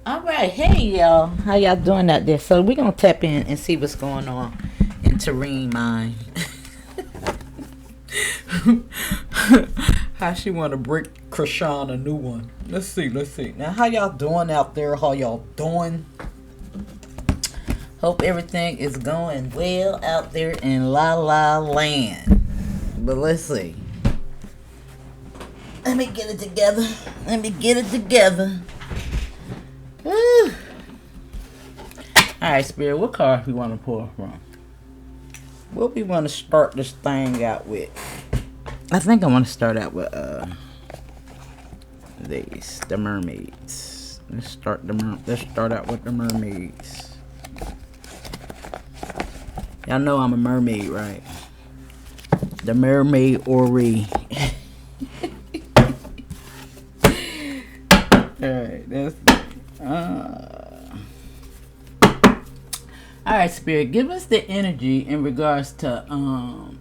All right, hey y'all, how y'all doing out there? So we're gonna tap in and see what's going on in Terrine mind. How she want to break Chrisean a new one? Let's see. Now, how y'all doing out there? How y'all doing? Hope everything is going well out there in La La Land. But let's see. Let me get it together. Woo. Alright, Spirit, what card we want to pull from? What we want to start this thing out with? I think I want to start out with the mermaids. Let's start out with the mermaids. Y'all know I'm a mermaid, right? The mermaid Ori. Alright, that's Alright, Spirit, give us the energy in regards to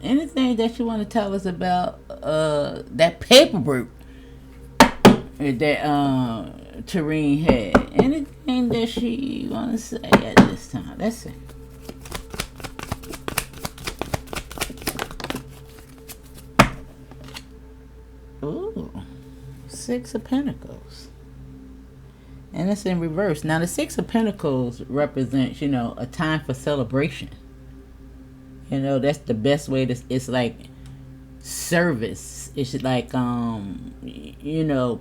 anything that you want to tell us about that paperwork that Terrine had. Anything that she want to say at this time. Let's see. Ooh, Six of Pentacles. And it's in reverse. Now, the Six of Pentacles represents, a time for celebration. That's the best way to, it's like service. It's like,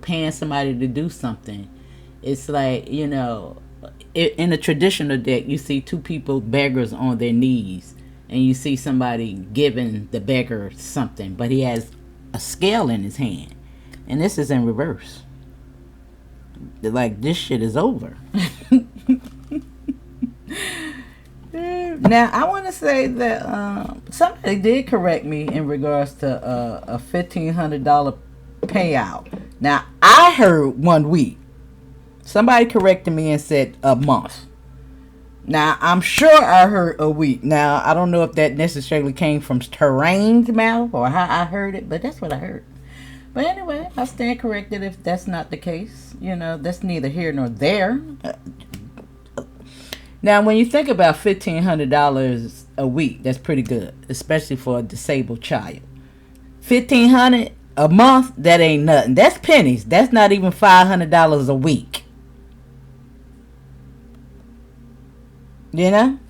paying somebody to do something. It's like, in a traditional deck, you see two people, beggars on their knees. And you see somebody giving the beggar something. But he has a scale in his hand. And this is in reverse. Like, this shit is over. Now, I want to say that somebody did correct me in regards to a $1,500 payout. Now, I heard 1 week. Somebody corrected me and said a month. Now, I'm sure I heard a week. Now, I don't know if that necessarily came from Terrine's mouth or how I heard it, but that's what I heard. But anyway, I stand corrected if that's not the case. That's neither here nor there. Now, when you think about $1,500 a week, that's pretty good, especially for a disabled child. $1,500 a month, that ain't nothing. That's pennies. That's not even $500 a week. And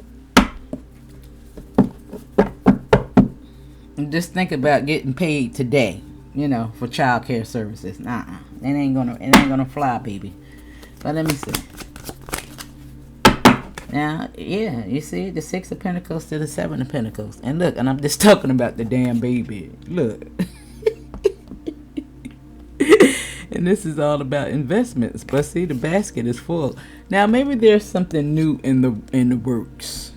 just think about getting paid today. For child care services. It ain't gonna fly, baby. But let me see. Now, yeah, you see the Six of Pentacles to the Seven of Pentacles. And look, and I'm just talking about the damn baby. Look. And this is all about investments. But see, the basket is full. Now, maybe there's something new in the works,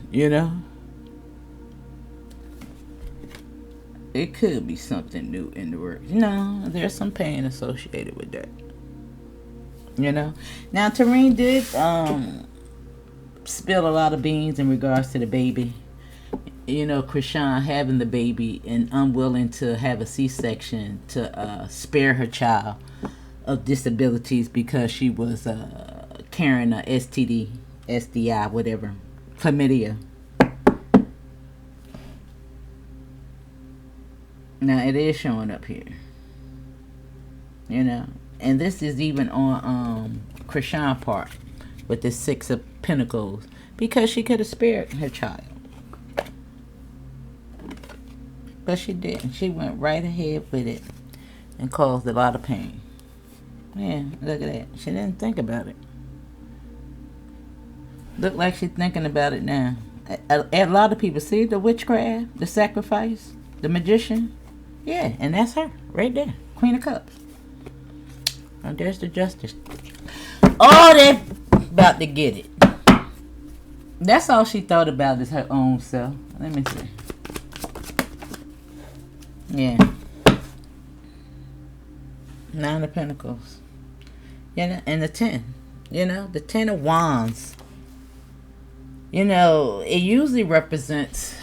It could be something new in the works. There's some pain associated with that. Now, Terrine did spill a lot of beans in regards to the baby. Chrisean having the baby and unwilling to have a C-section to spare her child of disabilities because she was carrying a STD, SDI, whatever, chlamydia. Now, it is showing up here. And this is even on Chrisean part with the Six of Pentacles because she could have spared her child. But she didn't. She went right ahead with it and caused a lot of pain. Yeah, look at that. She didn't think about it. Look like she's thinking about it now. A lot of people see the witchcraft, the sacrifice, the magician. Yeah, and that's her right there. Queen of Cups. And there's the Justice. Oh, they're about to get it. That's all she thought about is her own self. Let me see. Yeah. Nine of Pentacles. And the 10. The 10 of Wands. It usually represents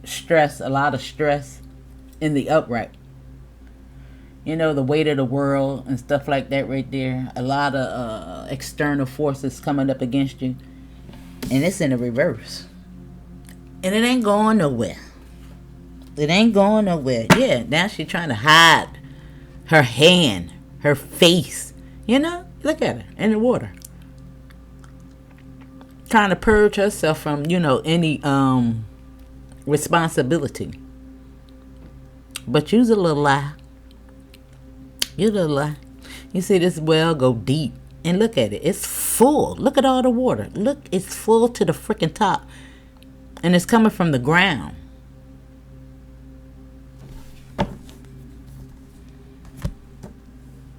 stress, a lot of stress in the upright. the weight of the world and stuff like that right there. A lot of external forces coming up against you. And it's in the reverse. And it ain't going nowhere. It ain't going nowhere. Yeah, now she's trying to hide her hand, her face. Look at her in the water. Trying to purge herself from, any responsibility. But you's a little lie. You little lie. You see this well go deep. And look at it. It's full. Look at all the water. Look, it's full to the freaking top. And it's coming from the ground.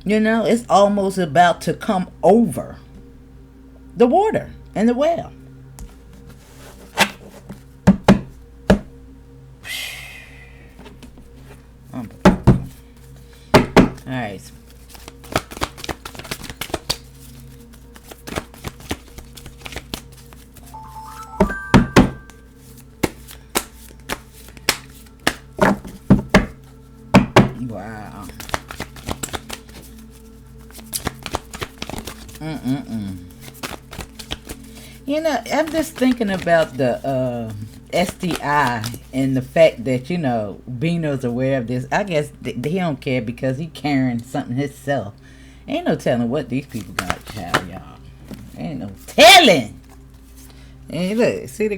It's almost about to come over the water and the well. All right. Wow. I'm just thinking about the STI and the fact that, Bino's aware of this. I guess he don't care because he carrying something himself. Ain't no telling what these people got, child, y'all. Ain't no telling. And look, see the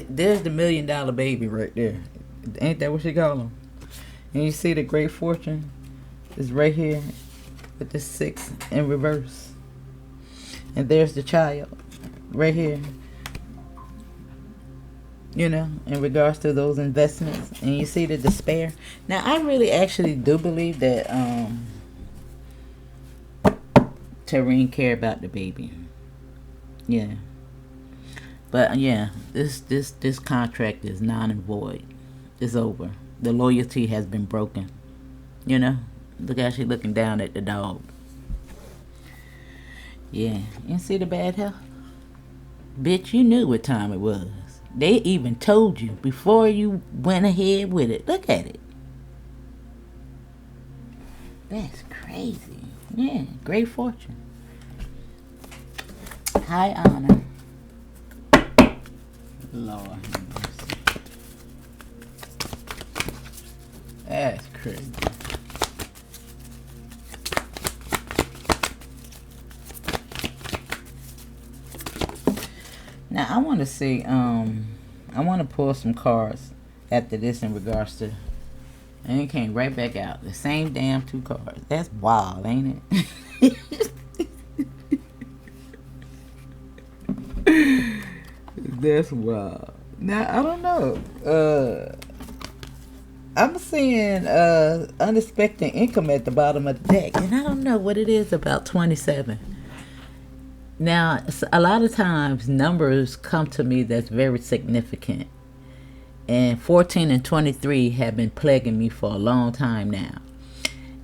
there's the $1 million baby right there. Ain't that what she call him? And you see the great fortune is right here with the 6 in reverse. And there's the child right here. In regards to those investments. And you see the despair. Now, I really actually do believe that Terrine cared about the baby. Yeah. But, yeah, this contract is non and void. It's over. The loyalty has been broken. Look how she's looking down at the dog. Yeah. You see the bad health? Bitch, you knew what time it was. They even told you before you went ahead with it. Look at it. That's crazy. Yeah, great fortune. High honor. Lord have mercy. That's crazy. Now I want to see. I want to pull some cards after this in regards to, and it came right back out. The same damn 2 cards. That's wild, ain't it? That's wild. Now I don't know. I'm seeing unexpected income at the bottom of the deck, and I don't know what it is about 27. Now, a lot of times numbers come to me that's very significant. And 14 and 23 have been plaguing me for a long time now.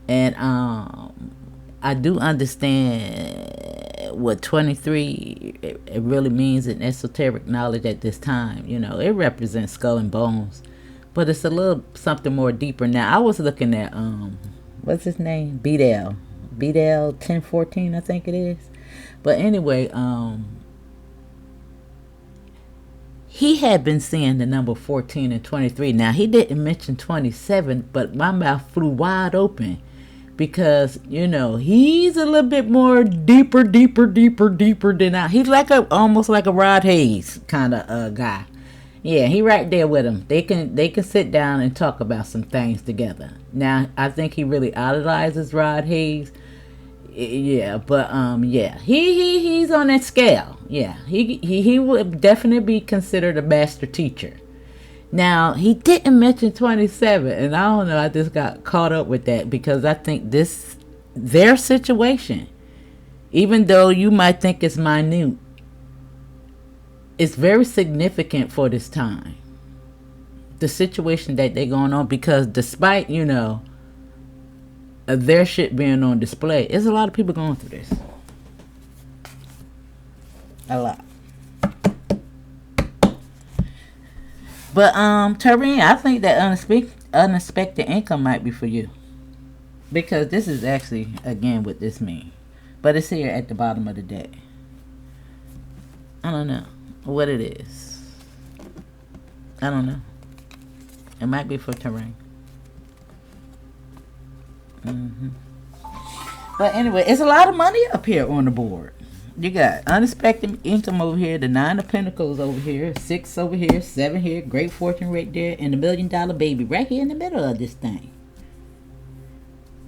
And I do understand what 23 it really means in esoteric knowledge at this time. It represents skull and bones. But it's a little something more deeper. Now, I was looking at, what's his name? Bedell 1014, I think it is. But anyway, he had been seeing the number 14 and 23. Now, he didn't mention 27, but my mouth flew wide open because, he's a little bit more deeper than I. He's almost like a Rod Hayes kind of guy. Yeah, he right there with him. They can sit down and talk about some things together. Now, I think he really idolizes Rod Hayes. Yeah, but yeah, he's on that scale. Yeah, he would definitely be considered a master teacher. Now, he didn't mention 27, and I don't know, I just got caught up with that because I think their situation, even though you might think it's minute, it's very significant for this time. The situation that they're going on, because despite, their shit being on display, there's a lot of people going through this. A lot. But Terrine, I think that unexpected income might be for you. Because this is actually, again, what this means. But it's here at the bottom of the deck. I don't know what it is. I don't know. It might be for Terrine. But anyway, it's a lot of money up here on the board. You got unexpected income over here, the 9 of Pentacles over here, 6 over here, 7 here, great fortune right there, and the $1 million baby right here in the middle of this thing.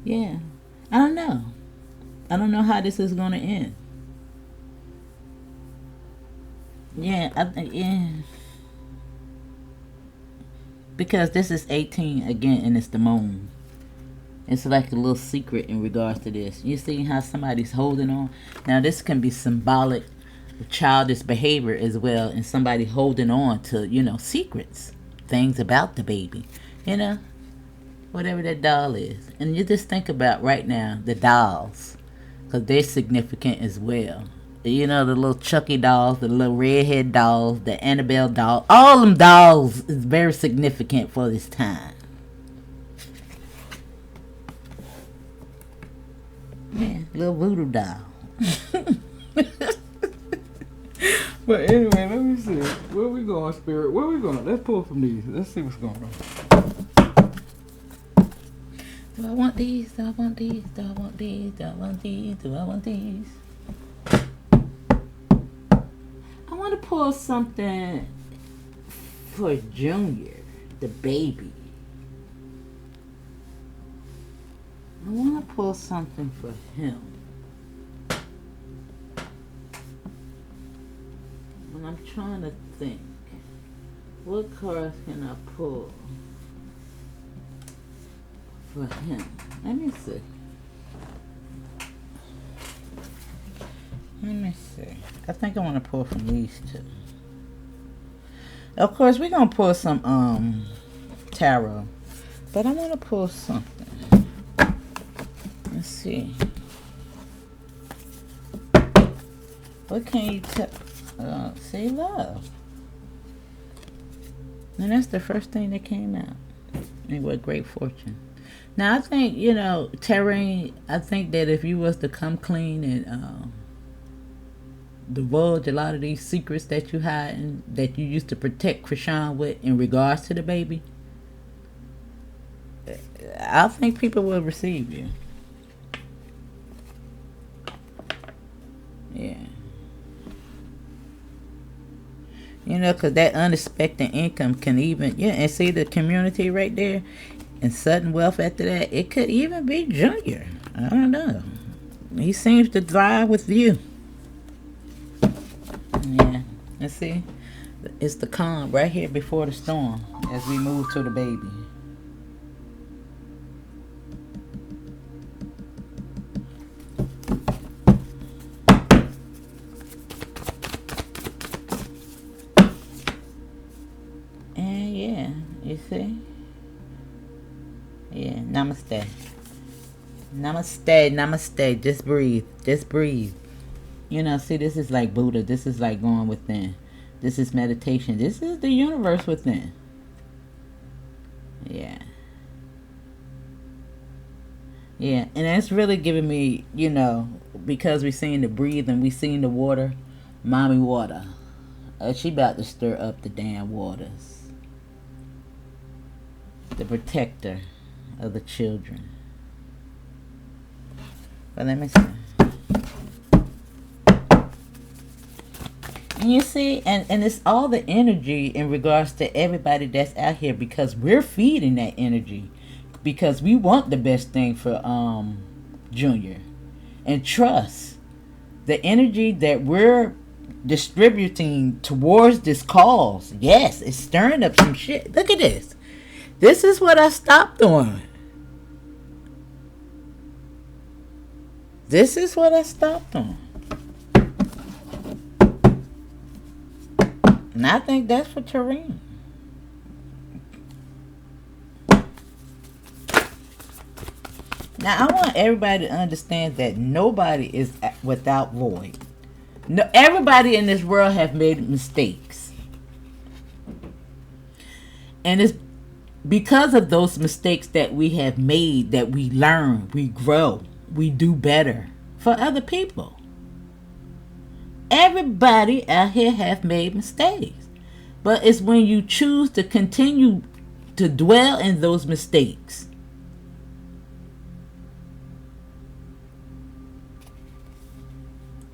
Yeah. I don't know. I don't know how this is going to end. Yeah, I think, yeah. Because this is 18 again, and it's the moon. It's like a little secret in regards to this. You see how somebody's holding on? Now, this can be symbolic of childish behavior as well, and somebody holding on to, you know, secrets, things about the baby, you know, whatever that doll is. And you just think about right now the dolls, because they're significant as well. You know, the little Chucky dolls, the little redhead dolls, the Annabelle doll. All them dolls is very significant for this time. Yeah, little voodoo doll. But anyway, let me see. Where we going, Spirit? Where we going? Let's pull from these. Let's see what's going on. Do I want these? Do I want these? Do I want these? Do I want these? Do I want these? I want to pull something for Junior, the baby. I want to pull something for him. And I'm trying to think. What cards can I pull for him? Let me see. Let me see. I think I want to pull from these two. Of course, we're going to pull some tarot. But I want to pull something. Let's see. What can you tell? Say love. And that's the first thing that came out. And what great fortune. Now I think, you know, Terrine, I think that if you was to come clean and divulge a lot of these secrets that you hide and that you used to protect Chrisean with in regards to the baby, I think people will receive you. Yeah. You know, because that unexpected income can even, yeah, and see the community right there and sudden wealth after that, it could even be Junior. I don't know. He seems to thrive with you. Yeah. And see, it's the calm right here before the storm as we move to the baby. You see? Yeah, namaste. Namaste, namaste. Just breathe. Just breathe. You know, see, this is like Buddha. This is like going within. This is meditation. This is the universe within. Yeah. Yeah, and that's really giving me, you know, because we seen the breathe and we seen the water, mommy water. She about to stir up the damn waters. The protector of the children. But let me see. And you see, and it's all the energy in regards to everybody that's out here, because we're feeding that energy, because we want the best thing for Junior. And trust, the energy that we're distributing towards this cause, yes, it's stirring up some shit. Look at this. This is what I stopped doing. This is what I stopped on. And I think that's for Terrine. Now, I want everybody to understand that nobody is without void. No, everybody in this world have made mistakes. And it's because of those mistakes that we have made, that we learn, we grow, we do better for other people. Everybody out here have made mistakes, but it's when you choose to continue to dwell in those mistakes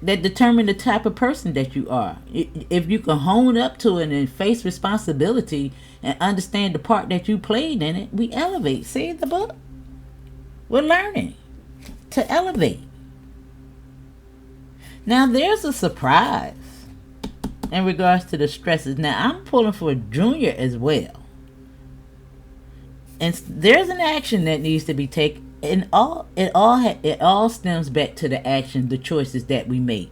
that determine the type of person that you are. If you can hone up to it and face responsibility and understand the part that you played in it, we elevate. See the book? We're learning to elevate. Now there's a surprise in regards to the stresses. Now I'm pulling for Junior as well. And there's an action that needs to be taken. And it all stems back to the action, the choices that we make.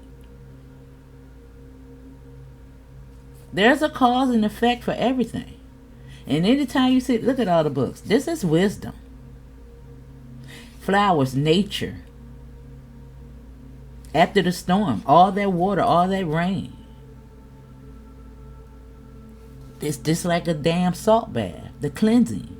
There's a cause and effect for everything. And anytime you see, look at all the books. This is wisdom. Flowers, nature. After the storm, all that water, all that rain. It's just like a damn salt bath, the cleansing.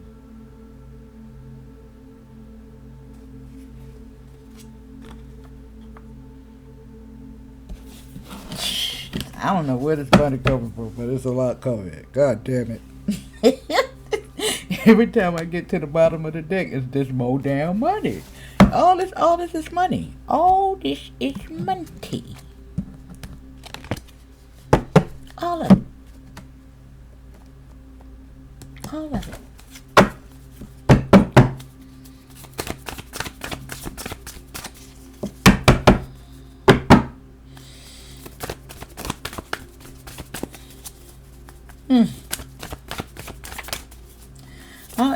I don't know where this money coming from, but it's a lot coming. God damn it. Every time I get to the bottom of the deck, it's just more damn money. All this is money. All this is money. All of it. All of it.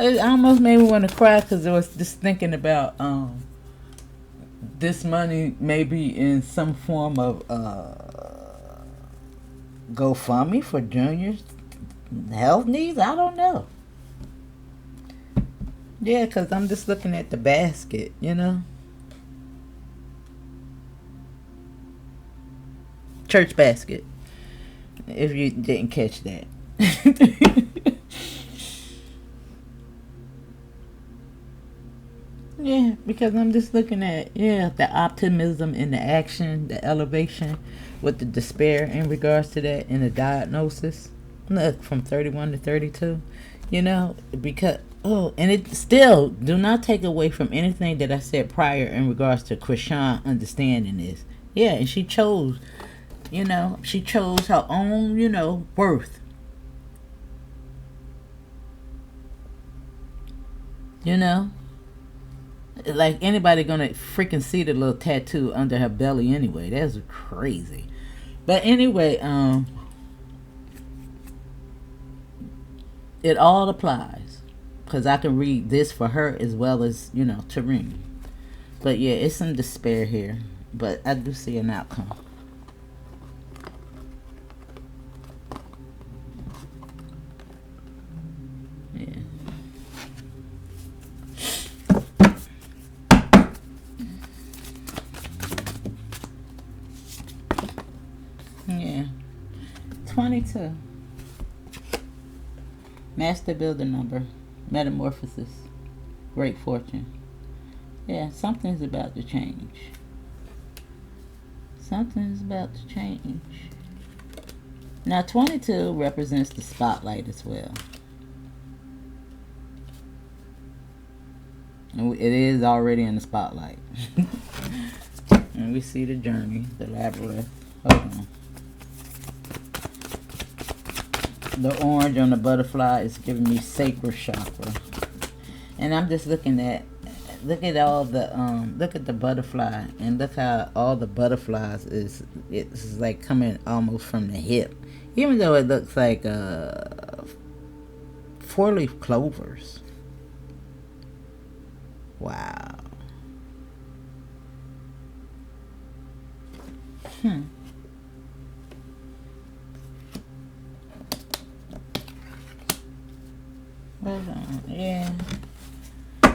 It almost made me want to cry because I was just thinking about this money maybe in some form of GoFundMe for Junior's health needs. I don't know. Yeah, because I'm just looking at the basket, you know. Church basket. If you didn't catch that. Yeah, because I'm just looking at, the optimism and the action, the elevation with the despair in regards to that and the diagnosis. Look, from 31 to 32, you know, because, and it still, do not take away from anything that I said prior in regards to Chrisean understanding this. Yeah, and she chose, she chose her own, worth. Like anybody gonna freaking see the little tattoo under her belly anyway. That's crazy. But anyway, it all applies. Because I can read this for her as well as, Terrine. But yeah, it's some despair here. But I do see an outcome. Yeah. 22. Master builder number. Metamorphosis. Great fortune. Yeah, something's about to change. Something's about to change. Now 22 represents the spotlight as well. And it is already in the spotlight. And we see the journey, the labyrinth. Hold on. The orange on the butterfly is giving me sacral chakra. And I'm just looking at, look at all the, look at the butterfly. And look how all the butterflies it's like coming almost from the hip. Even though it looks like, 4-leaf clovers. Wow. Hold on. Yeah.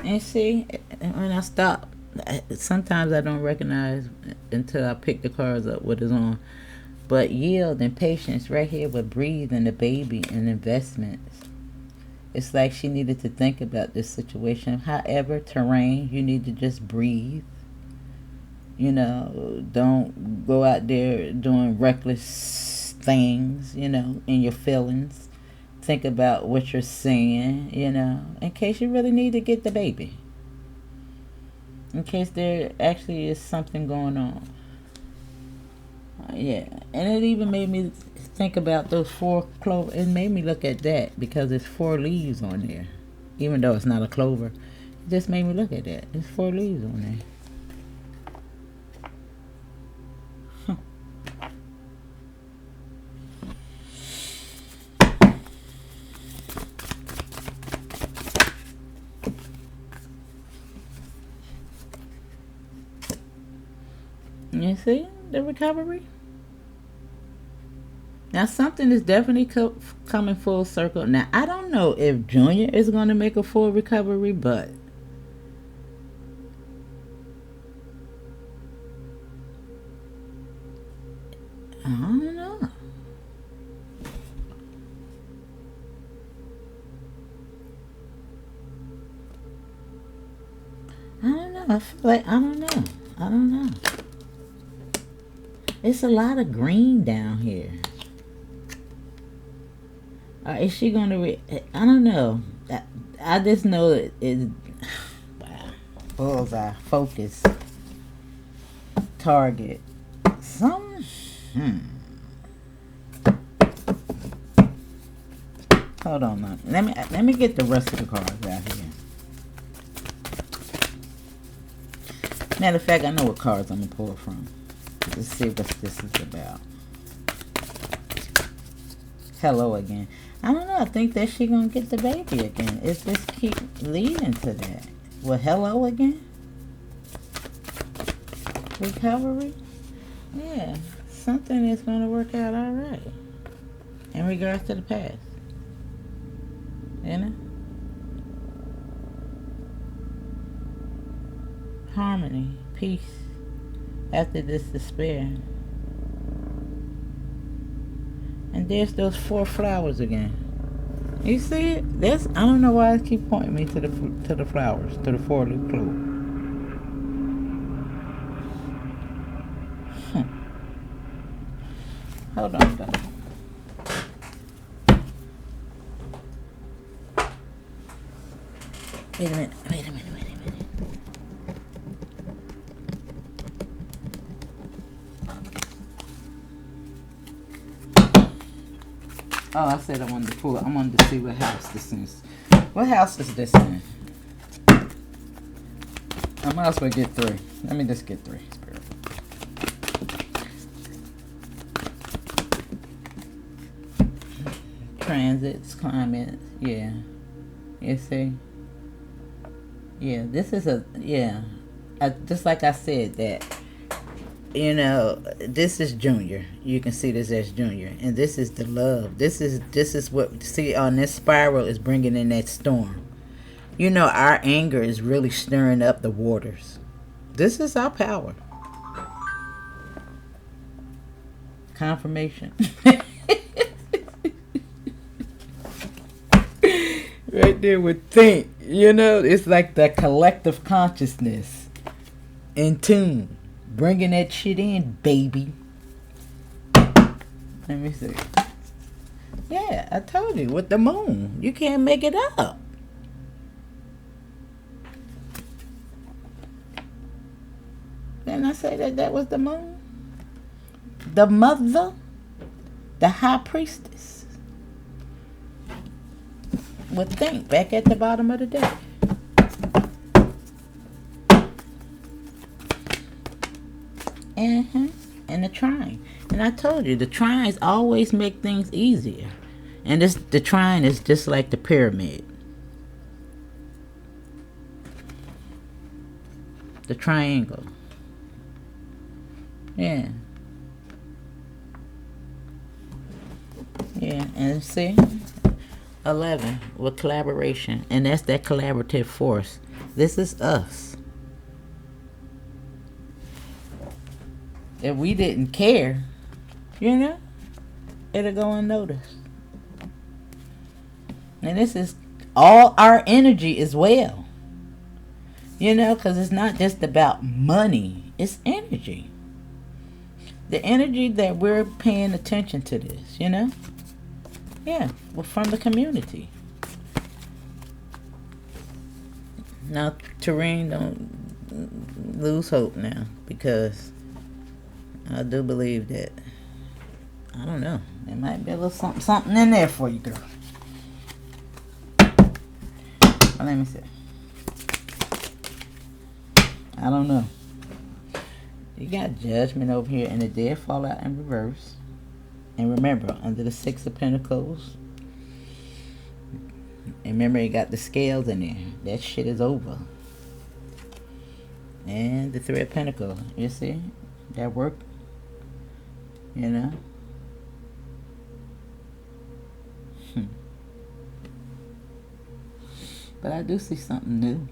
And see, when I stop, sometimes I don't recognize until I pick the cards up what is on. But yield and patience right here with breathe and the baby and investments. It's like she needed to think about this situation. However, Terrine, you need to just breathe. You know, don't go out there doing reckless things, you know, in your feelings. Think about what you're saying, you know, in case you really need to get the baby. In case there actually is something going on. Yeah, and it even made me think about those 4 clover. It made me look at that because there's 4 leaves on there. Even though it's not a clover. It just made me look at that. There's 4 leaves on there. You see the recovery? Now something is definitely coming full circle. Now I don't know if Junior is going to make a full recovery, but I don't know. I don't know. I feel like I don't know. I don't know. It's a lot of green down here. Is she going to... I don't know. I just know it... Wow. Bullseye. Focus. Target. Some... Hold on now. Let me get the rest of the cards out here. Matter of fact, I know what cards I'm going to pull from. Let's see what this is about. Hello again. I don't know. I think that she gonna get the baby again. It's just keep leading to that. Well, hello again. Recovery. Yeah, something is gonna work out all right in regards to the past. You know, harmony, peace. After this despair. And there's those 4 flowers again. You see it? That's, I don't know why I keep pointing me to the flowers, to the 4-leaf clover. Hold on, guys. Wait a minute. Oh, I said I wanted to pull it. I wanted to see what house this is. What house is this in? I might as well get 3. Let me just get 3. Spirit. Transits, climates, yeah. You see? Yeah, this is a, yeah. Just like I said that, you know, this is Junior. You can see this as Junior. And this is the love. This is what, see, on this spiral is bringing in that storm. You know, our anger is really stirring up the waters. This is our power. Confirmation. Right there with think. You know, it's like the collective consciousness in tune. Bringing that shit in, baby. Let me see. Yeah, I told you, with the moon. You can't make it up. Didn't I say that was the moon? The mother, the high priestess. Would think back at the bottom of the deck. And the trine. And I told you, the trines always make things easier. And the trine is just like the pyramid. The triangle. Yeah. Yeah, and see? 11 with collaboration. And that's that collaborative force. This is us. If we didn't care, you know, it'll go unnoticed. And this is all our energy as well. You know, because it's not just about money, it's energy. The energy that we're paying attention to this, you know? Yeah, well, from the community. Now, Terrine, don't lose hope now, because I do believe that, I don't know, there might be a little something in there for you, girl. Well, let me see. I don't know. You got Judgment over here, and the Dead fall out in reverse. And remember, under the Six of Pentacles, and remember, you got the scales in there. That shit is over. And the Three of Pentacles. You see? That work. You know? But I do see something new.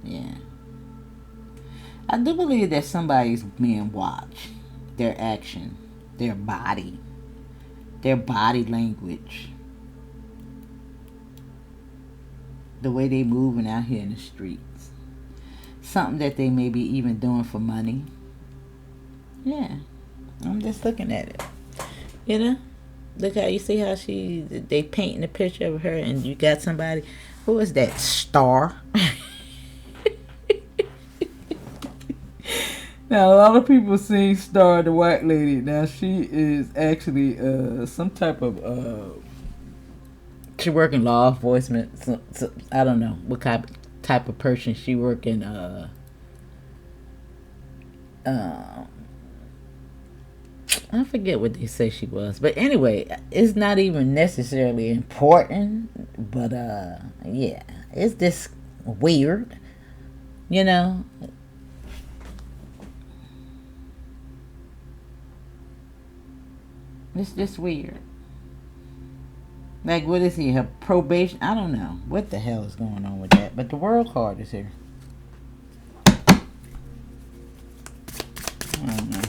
Yeah. I do believe that somebody's being watched. Their action. Their body language, the way they moving out here in the streets, something that they may be even doing for money. Yeah, I'm just looking at it. You know, look how you see how they painting a picture of her, and you got somebody. Who is that? Star. Now, a lot of people see Star, the white lady. Now, she is actually some type of... she work in law enforcement. So, I don't know what type of person she work in. I forget what they say she was. But anyway, it's not even necessarily important. But, yeah, it's just weird. You know? It's just weird. Like, what is he? Her probation? I don't know. What the hell is going on with that? But the World card is here. I don't know.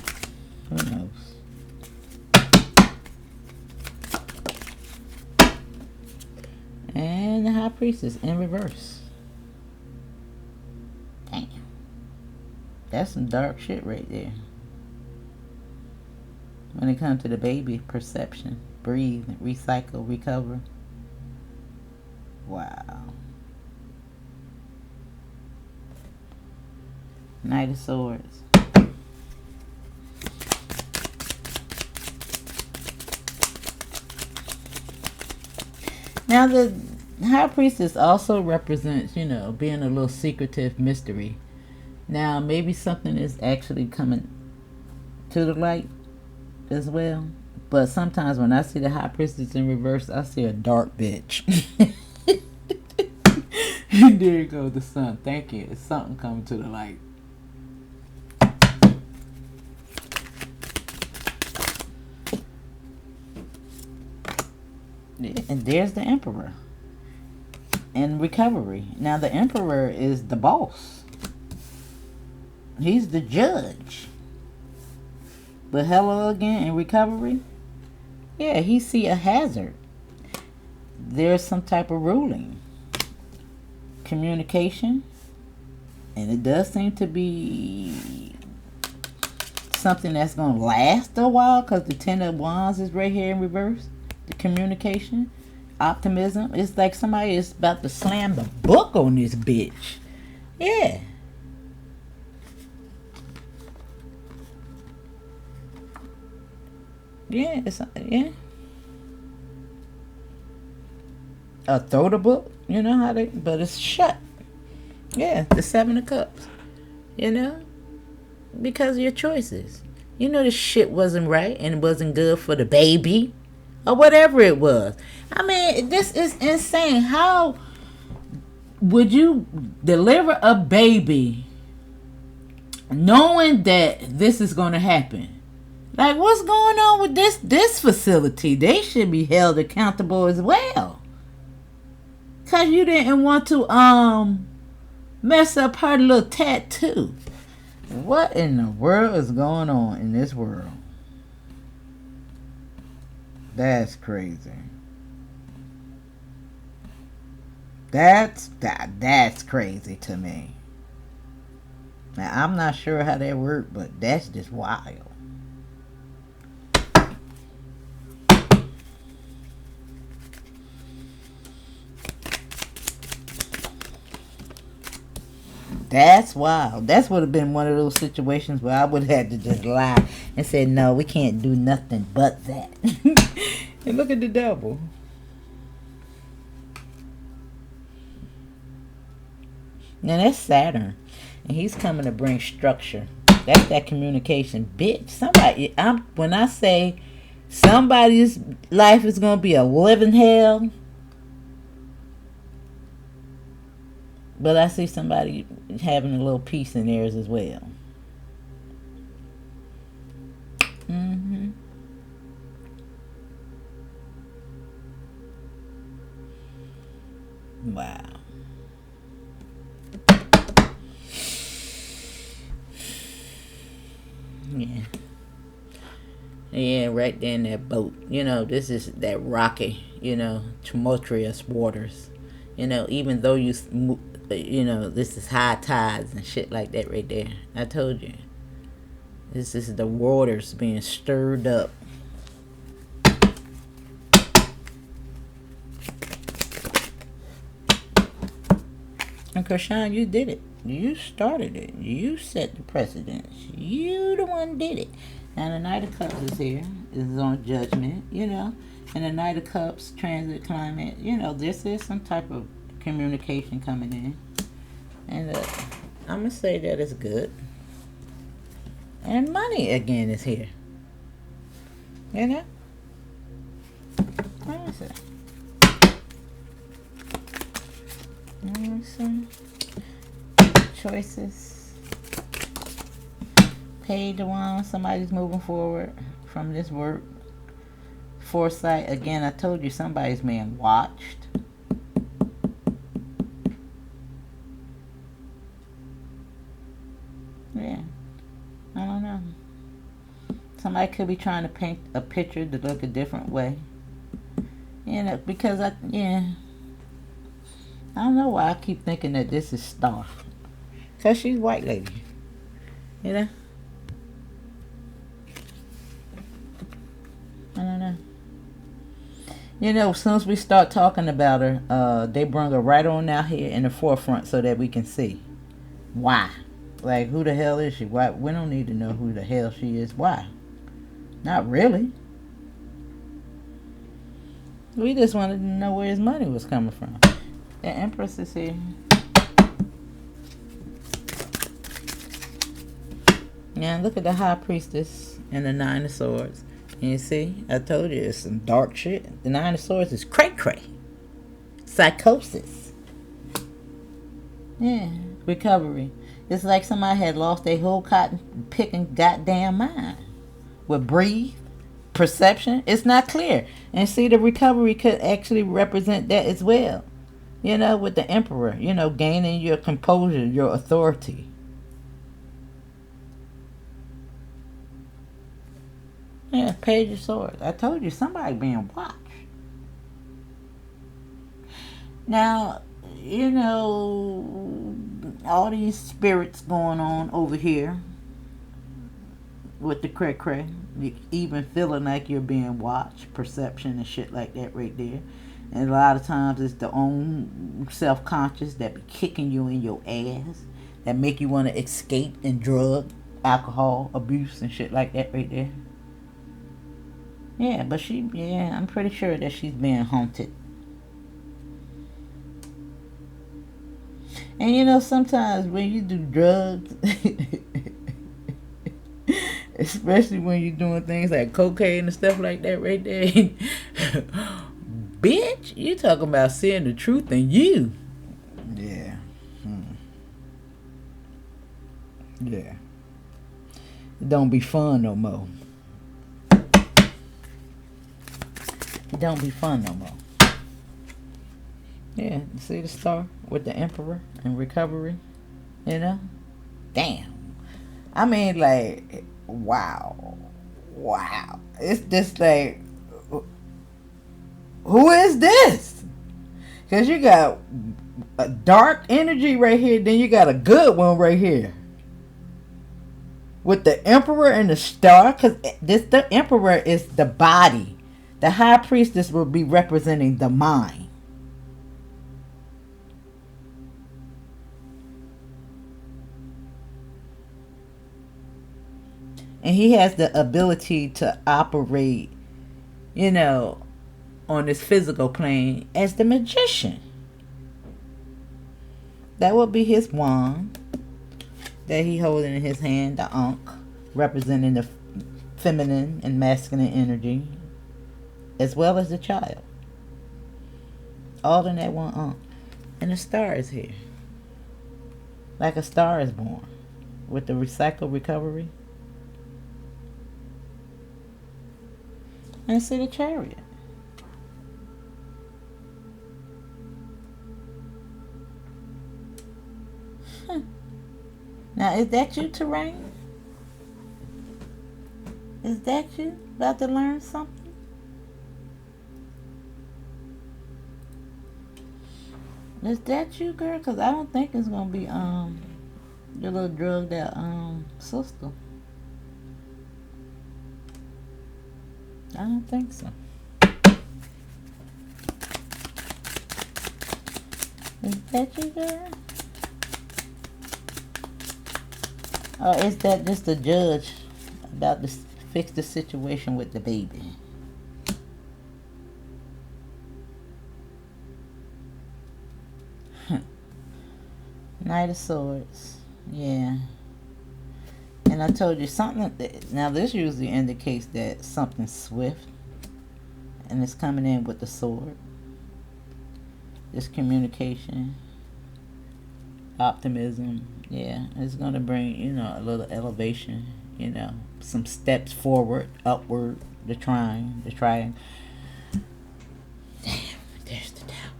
Who knows? And the High Priestess in reverse. Damn. That's some dark shit right there. When it comes to the baby perception, breathe, recycle, recover. Wow. Knight of Swords. Now the High Priestess also represents, you know, being a little secretive mystery. Now maybe something is actually coming to the light as well, but sometimes when I see the High Priestess in reverse, I see a dark bitch. And there goes the sun. Thank you. It's something coming to the light. Yeah, and there's the Emperor in recovery. Now the Emperor is the boss. He's the judge. But hello again in recovery. Yeah, he see a hazard. There's some type of ruling. Communication. And it does seem to be something that's going to last a while, because the Ten of Wands is right here in reverse. The communication. Optimism. It's like somebody is about to slam the book on this bitch. Yeah. Yeah, yeah. Throw the book, you know how they, but it's shut. Yeah, the Seven of Cups, you know, because of your choices. You know, this shit wasn't right and it wasn't good for the baby, or whatever it was. I mean, this is insane. How would you deliver a baby knowing that this is going to happen? Like, what's going on with this facility? They should be held accountable as well. Because you didn't want to mess up her little tattoo. What in the world is going on in this world? That's crazy. That's crazy to me. Now I'm not sure how that worked, but that's just wild. That's wild. That's would have been one of those situations where I would have had to just lie and say, no, we can't do nothing but that. And look at the devil. Now that's Saturn. And he's coming to bring structure. That's that communication. Bitch, somebody, when I say somebody's life is going to be a living hell, but I see somebody having a little peace in theirs as well. Mm-hmm. Wow. Yeah. Yeah, right there in that boat. You know, this is that rocky, tumultuous waters. Even though this is high tides and shit like that right there. I told you. This is the waters being stirred up. And Chrisean, you did it. You started it. You set the precedence. You the one did it. Now the Knight of Cups is here. This is on Judgment, And the Knight of Cups, transit climate, this is some type of communication coming in. And I'm going to say that it's good. And money again is here. Let me see. Choices. Page of Wands. Somebody's moving forward from this work. Foresight. Again, I told you somebody's being watched. Yeah. I don't know. Somebody could be trying to paint a picture to look a different way. Because I don't know why I keep thinking that this is Star. Because she's white lady. I don't know. As soon as we start talking about her, they bring her right on out here in the forefront so that we can see. Why? Like, who the hell is she? Why? We don't need to know who the hell she is. Why? Not really. We just wanted to know where his money was coming from. The Empress is here. Now look at the High Priestess and the Nine of Swords. And you see, I told you it's some dark shit. The Nine of Swords is cray-cray. Psychosis. Yeah, recovery. It's like somebody had lost their whole cotton picking goddamn mind. With breathe, perception, it's not clear. And see, the recovery could actually represent that as well. With the Emperor, gaining your composure, your authority. Yeah, Page of Swords. I told you, somebody being watched. Now, all these spirits going on over here with the cray-cray. Even feeling like you're being watched, perception and shit like that right there. And a lot of times it's the own self-conscious that be kicking you in your ass, that make you want to escape in drug, alcohol, abuse and shit like that right there. Yeah, but I'm pretty sure that she's being haunted. And sometimes when you do drugs, especially when you're doing things like cocaine and stuff like that right there, bitch, you talking about seeing the truth in you. Yeah. Yeah. It don't be fun no more. It don't be fun no more. Yeah, see the Star with the Emperor and recovery, Damn. I mean, like, wow. It's just like, who is this? Because you got a dark energy right here, then you got a good one right here. With the emperor and the star, because the emperor is the body. The high priestess will be representing the mind. And he has the ability to operate, on this physical plane as the magician. That would be his wand that he holding in his hand, the Ankh, representing the feminine and masculine energy, as well as the child. All in that one Ankh. And the star is here. Like a star is born with the recycle recovery. And see the chariot. Now, is that you, Terrine? Is that you? About to learn something? Is that you, girl? Because I don't think it's going to be your little drug that sister. I don't think so. Is that you, girl? Or is that just a judge about to fix the situation with the baby? Knight of Swords. Yeah. And I told you something. Now this usually indicates that something's swift. And it's coming in with the sword. This communication. Optimism. Yeah, it's going to bring, a little elevation, some steps forward, upward, the triangle. Damn, there's the tower.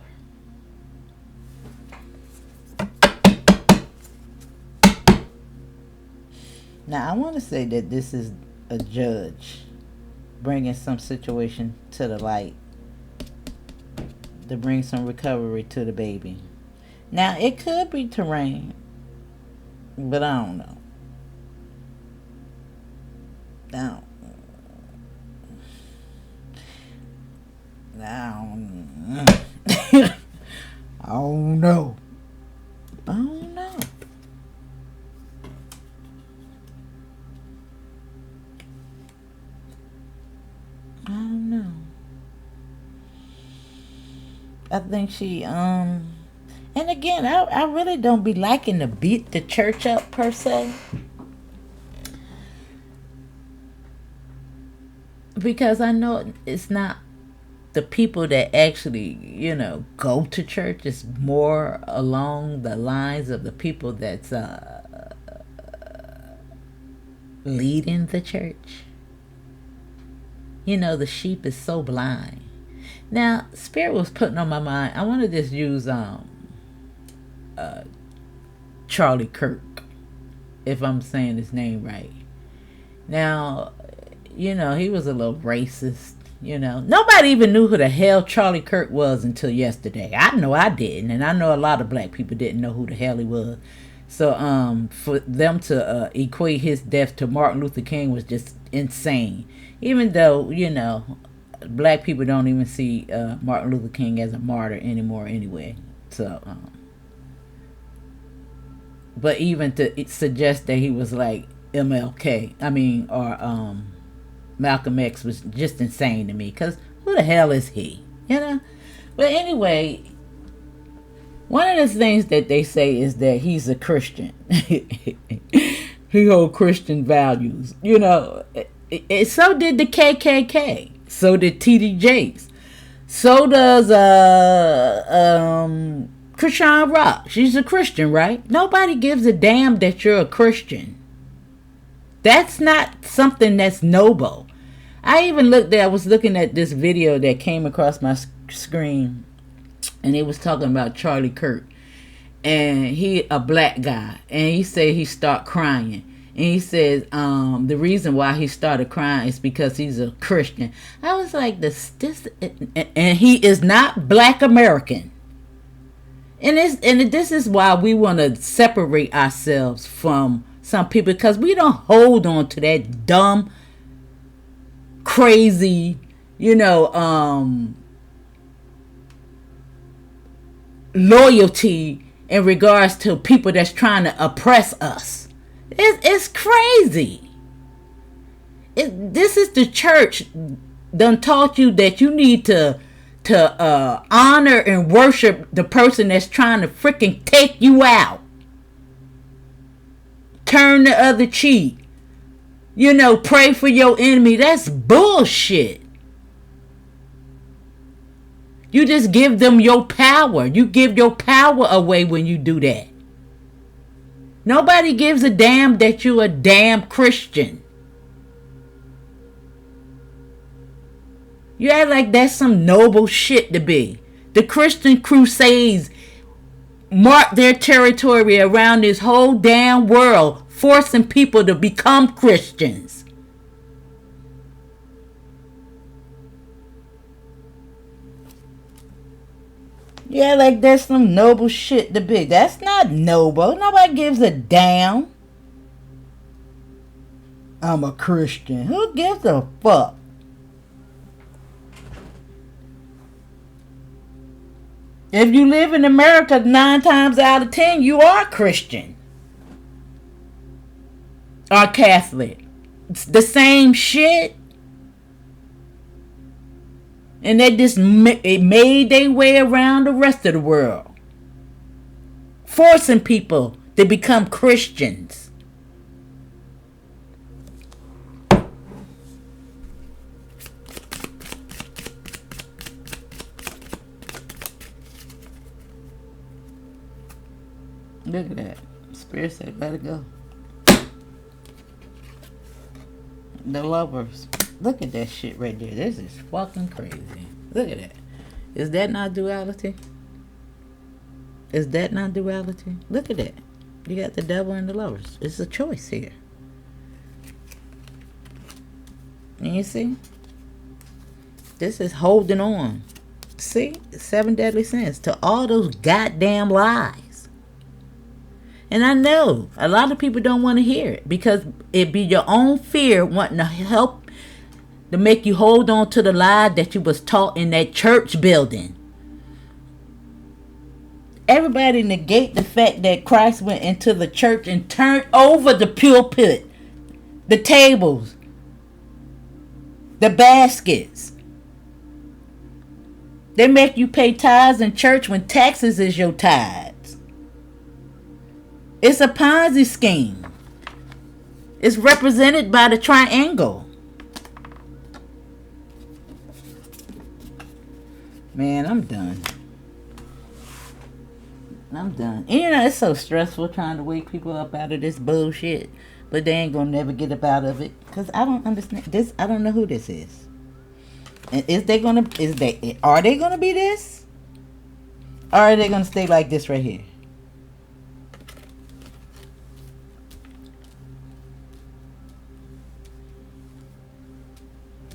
Now, I want to say that this is a judge bringing some situation to the light to bring some recovery to the baby. Now, it could be Terrine. But I don't know. I don't know. I think she and again, I really don't be liking to beat the church up per se. Because I know it's not the people that actually, go to church. It's more along the lines of the people that's leading the church. The sheep is so blind. Now, Spirit was putting on my mind, I want to just use Charlie Kirk, if I'm saying his name right. Now, he was a little racist, Nobody even knew who the hell Charlie Kirk was until yesterday. I know I didn't, and I know a lot of black people didn't know who the hell he was. So, for them to equate his death to Martin Luther King was just insane. Even though, black people don't even see Martin Luther King as a martyr anymore anyway. So, but even to suggest that he was like MLK, or Malcolm X was just insane to me. Because who the hell is he? But anyway, one of the things that they say is that he's a Christian. He holds Christian values. So did the KKK. So did TD Jakes. So does Chrisean Rock. She's a Christian, right? Nobody gives a damn that you're a Christian. That's not something that's noble. I was looking at this video that came across my screen, and it was talking about Charlie Kirk. And he a black guy, and he said he start crying. And he says the reason why he started crying is because he's a Christian. I was like, this, and he is not Black American. And this is why we want to separate ourselves from some people, because we don't hold on to that dumb, crazy, loyalty in regards to people that's trying to oppress us. It's crazy. This is the church done taught you that you need to honor and worship the person that's trying to freaking take you out. Turn the other cheek. Pray for your enemy. That's bullshit. You just give them your power. You give your power away when you do that. Nobody gives a damn that you a damn Christian. You act like that's some noble shit to be. The Christian Crusades marked their territory around this whole damn world, forcing people to become Christians. Yeah, like that's some noble shit to be. That's not noble. Nobody gives a damn. I'm a Christian. Who gives a fuck? If you live in America, 9 times out of 10, you are Christian. Or Catholic. It's the same shit. And they just made their way around the rest of the world, forcing people to become Christians. Look at that. Spirit said, let it go. The Lovers. Look at that shit right there. This is fucking crazy. Look at that. Is that not duality? Is that not duality? Look at that. You got the devil and the Lovers. It's a choice here. And you see? This is holding on. See? 7 deadly sins to all those goddamn lies. And I know a lot of people don't want to hear it, because it be your own fear wanting to help to make you hold on to the lie that you was taught in that church building. Everybody negate the fact that Christ went into the church and turned over the pulpit, the tables, the baskets. They make you pay tithes in church when taxes is your tithes. It's a Ponzi scheme. It's represented by the triangle. Man, I'm done. I'm done. And it's so stressful trying to wake people up out of this bullshit. But they ain't gonna never get up out of it. Because I don't understand this. I don't know who this is. And are they gonna be this? Or are they gonna stay like this right here?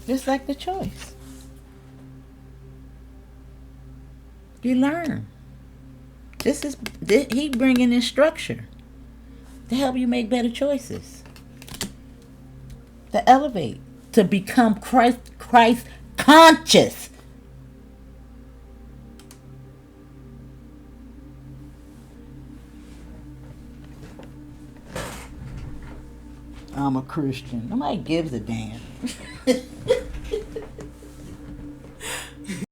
Just like the choice. You learn. He bringing in structure to help you make better choices, to elevate, to become Christ conscious. I'm a Christian. Nobody gives a damn.